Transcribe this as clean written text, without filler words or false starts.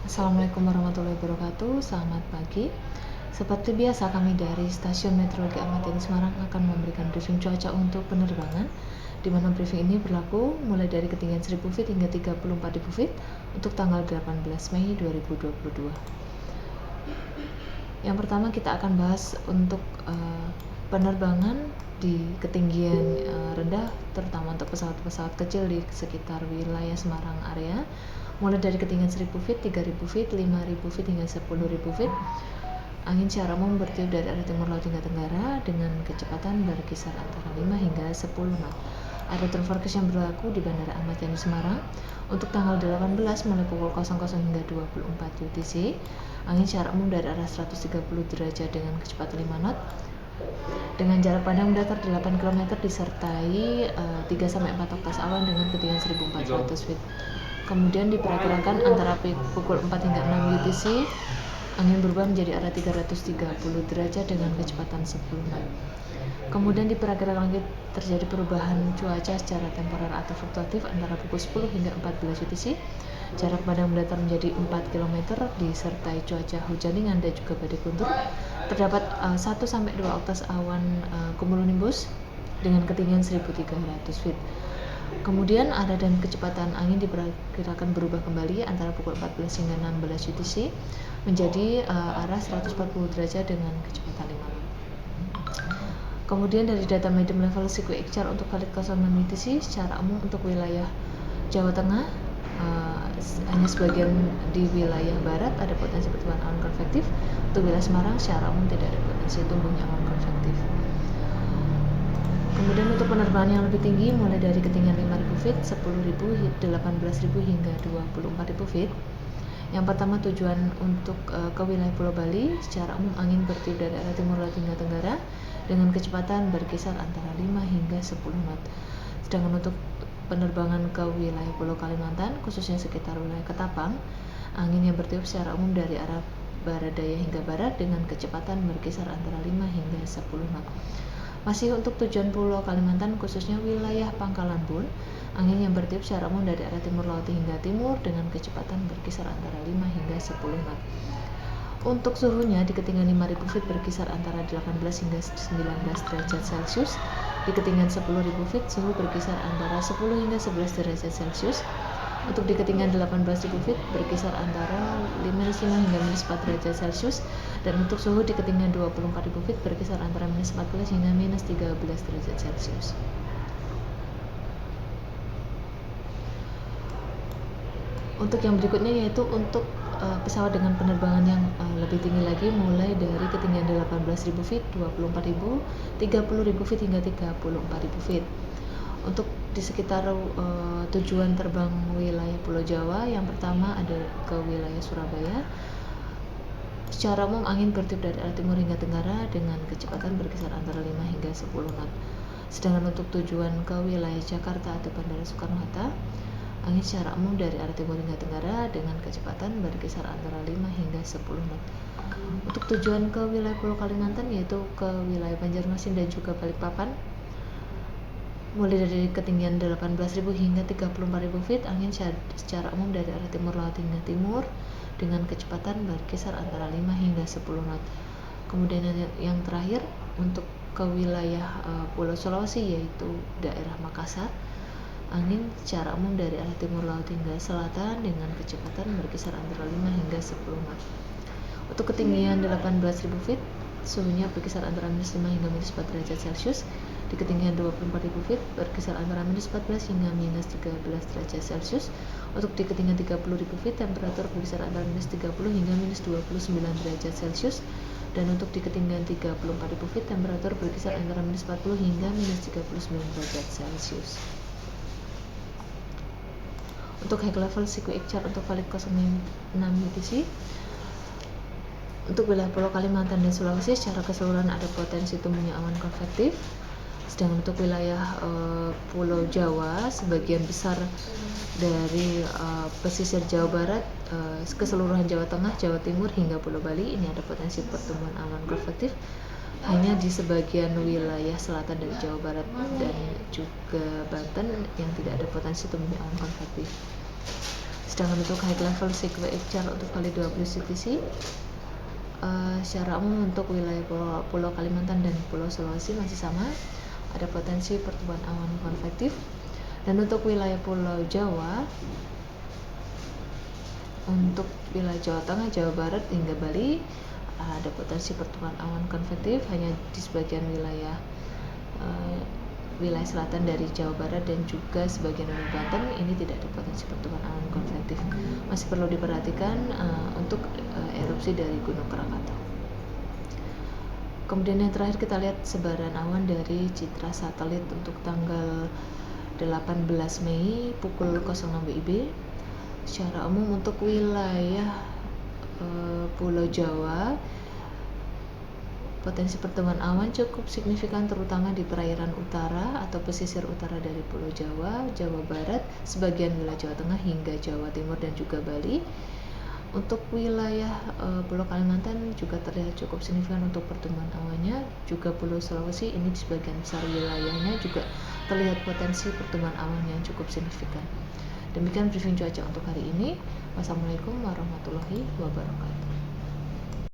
Assalamualaikum warahmatullahi wabarakatuh. Selamat pagi. Seperti biasa, kami dari Stasiun Meteorologi Ahmad Yani Semarang akan memberikan briefing cuaca untuk penerbangan, di mana briefing ini berlaku mulai dari ketinggian 1000 feet hingga 34.000 feet untuk tanggal 18 Mei 2022. Yang pertama kita akan bahas untuk penerbangan di ketinggian rendah, terutama untuk pesawat-pesawat kecil di sekitar wilayah Semarang area, mulai dari ketinggian 1000 feet, 3000 feet, 5000 feet hingga 10000 feet. Angin secara umum bertiup dari arah timur laut hingga tenggara dengan kecepatan berkisar antara 5 hingga 10 knot. Ada turn forecast yang berlaku di Bandara Ahmad Yani Semarang untuk tanggal 18 mulai pukul 00 hingga 24 UTC. Angin secara umum dari arah 130 derajat dengan kecepatan 5 knot dengan jarak pandang mendatar 8 km disertai 3-4 oktas awan dengan ketinggian 1400 feet. Kemudian diperkirakan antara pukul 4 hingga 6 UTC angin berubah menjadi arah 330 derajat dengan kecepatan 10 knot. Kemudian diperkirakan lagi terjadi perubahan cuaca secara temporer atau fluktuatif antara pukul 10 hingga 14 UTC. Jarak pandang mendatar menjadi 4 km disertai cuaca hujan ringan dan juga badai guntur. Terdapat 1-2 oktas awan cumulonimbus dengan ketinggian 1300 feet. Kemudian arah dan kecepatan angin diperkirakan berubah kembali antara pukul 14 hingga 16 UTC menjadi arah 140 derajat dengan kecepatan 5 knot. Kemudian dari data medium level SIQUIXR untuk valid 06 UTC secara umum untuk wilayah Jawa Tengah hanya sebagian di wilayah barat ada potensi pertumbuhan awan konvektif. Untuk wilayah Semarang secara umum tidak ada potensi tumbuhnya awan konvektif. Kemudian untuk penerbangan yang lebih tinggi mulai dari ketinggian 5000 feet, 10.000, 18.000 hingga 24.000 feet. Yang pertama tujuan untuk ke wilayah Pulau Bali, secara umum angin bertiup dari arah timur laut hingga tenggara dengan kecepatan berkisar antara 5 hingga 10 knot. Sedangkan untuk penerbangan ke wilayah Pulau Kalimantan, khususnya sekitar wilayah Ketapang, angin yang bertiup secara umum dari arah barat daya hingga barat dengan kecepatan berkisar antara 5 hingga 10 knot. Masih untuk tujuan Pulau Kalimantan, khususnya wilayah Pangkalan Bun, angin yang bertiup secara umum dari arah timur laut hingga timur dengan kecepatan berkisar antara 5 hingga 10 knot. Untuk suhunya di ketinggian 5000 feet berkisar antara 18 hingga 19 derajat Celcius. Di ketinggian 10.000 feet suhu berkisar antara 10 hingga 11 derajat Celcius. Untuk di ketinggian 18.000 feet berkisar antara -5 hingga -4 derajat Celcius. Dan untuk suhu di ketinggian 24.000 feet berkisar antara -14 hingga -13 derajat Celcius. Untuk yang berikutnya yaitu untuk pesawat dengan penerbangan yang lebih tinggi lagi mulai dari ketinggian 18.000 feet, 24.000, 30.000 feet hingga 34.000 feet. Untuk di sekitar tujuan terbang wilayah Pulau Jawa, yang pertama ada ke wilayah Surabaya. Secara umum angin bertiup dari arah timur hingga tenggara dengan kecepatan berkisar antara 5 hingga 10 knot. Sedangkan untuk tujuan ke wilayah Jakarta atau Bandara Soekarno-Hatta, angin secara umum dari arah timur hingga tenggara dengan kecepatan berkisar antara 5 hingga 10 knot. Untuk tujuan ke wilayah Pulau Kalimantan yaitu ke wilayah Banjarmasin dan juga Balikpapan, mulai dari ketinggian 18.000 hingga 34.000 feet, angin secara umum dari arah timur laut hingga timur dengan kecepatan berkisar antara 5 hingga 10 knot. Kemudian yang terakhir untuk ke wilayah Pulau Sulawesi yaitu daerah Makassar, angin secara umum dari arah timur laut hingga selatan dengan kecepatan berkisar antara 5 hingga 10 knot. Untuk ketinggian 18.000 feet, suhunya berkisar antara -5 hingga -4 derajat Celcius. Di ketinggian 24.000 feet berkisar antara -14 hingga -13 derajat Celcius. Untuk di ketinggian 30.000 feet, temperatur berkisar antara -30 hingga -29 derajat Celcius. Dan untuk di ketinggian 34.000 feet, temperatur berkisar antara -40 hingga -39 derajat Celcius. Untuk high level SIQUIXR untuk valid 06 UTC untuk wilayah Pulau Kalimantan dan Sulawesi secara keseluruhan ada potensi tumbuhnya awan konvektif. Sedangkan untuk wilayah Pulau Jawa, sebagian besar dari pesisir Jawa Barat, keseluruhan Jawa Tengah, Jawa Timur hingga Pulau Bali ini ada potensi pertumbuhan awan konvektif. Hanya di sebagian wilayah selatan dari Jawa Barat dan juga Banten yang tidak ada potensi tumbuhnya awan konvektif. Sedangkan untuk high level sigmoid untuk kali 20 UTC, secara umum untuk wilayah Pulau Kalimantan dan Pulau Sulawesi masih sama, ada potensi pertumbuhan awan konvektif. Dan untuk wilayah Pulau Jawa, untuk wilayah Jawa Tengah, Jawa Barat hingga Bali ada potensi pertumbuhan awan konvektif. Hanya di sebagian wilayah wilayah selatan dari Jawa Barat dan juga sebagian wilayah Banten ini tidak ada potensi pertumbuhan awan konvektif. Masih perlu diperhatikan untuk erupsi dari Gunung Krakatau. Kemudian yang terakhir kita lihat sebaran awan dari citra satelit untuk tanggal 18 Mei pukul 06 WIB. Secara umum untuk wilayah Pulau Jawa, potensi pertumbuhan awan cukup signifikan terutama di perairan utara atau pesisir utara dari Pulau Jawa, Jawa Barat, sebagian wilayah Jawa Tengah hingga Jawa Timur dan juga Bali. Untuk wilayah Pulau Kalimantan juga terlihat cukup signifikan untuk pertumbuhan awannya. Juga Pulau Sulawesi ini di sebagian besar wilayahnya juga terlihat potensi pertumbuhan awan yang cukup signifikan. Demikian briefing cuaca untuk hari ini. Wassalamualaikum warahmatullahi wabarakatuh.